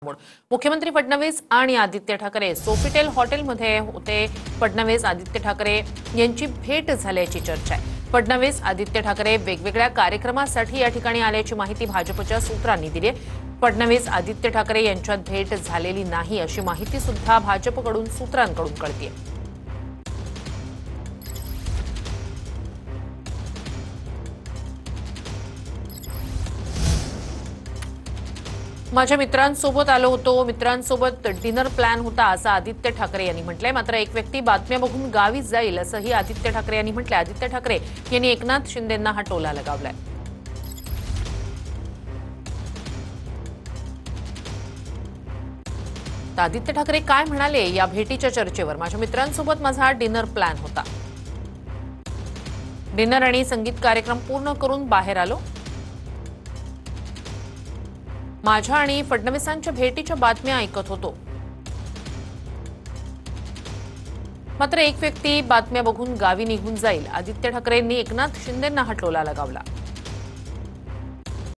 घडामोड। मुख्यमंत्री फडणवीस आणि आदित्य ठाकरे सोफिटेल हॉटेलमध्ये होते। फडणवीस आदित्य ठाकरे यांची भेट झाल्याची चर्चा आहे। फडणवीस आदित्य ठाकरे वेगवेगळ्या कार्यक्रमासाठी या ठिकाणी आल्याची माहिती भाजपच्या सूत्रांनी दिली आहे। फडणवीस आदित्य ठाकरे यांच्यात भेट झालेली नाही अशी माहिती सुद्धा भाजपकडून सूत्रांकडून कळतेय। माझ्या मित्रांसोबत आलो होतो, मित्रांसोबत डिनर प्लॅन होता असं आदित्य ठाकरे यांनी म्हटलंय। मात्र एक व्यक्ती बातम्या बघून गावी जाईल असंही आदित्य ठाकरे यांनी म्हटलंय। आदित्य ठाकरे यांनी एकनाथ शिंदेंना हा टोला लगावलाय। आदित्य ठाकरे काय म्हणाले या भेटीच्या चर्चेवर? माझ्या मित्रांसोबत माझा डिनर प्लॅन होता, डिनर आणि संगीत कार्यक्रम पूर्ण करून बाहेर आलो। माझ्या आणि फडणवीसांच्या भेटीच्या बातम्या ऐकत होतो, मात्र एक व्यक्ती बातम्या बघून गावी निघून जाईल। आदित्य ठाकरेंनी एकनाथ शिंदेंना हा टोला लगावला।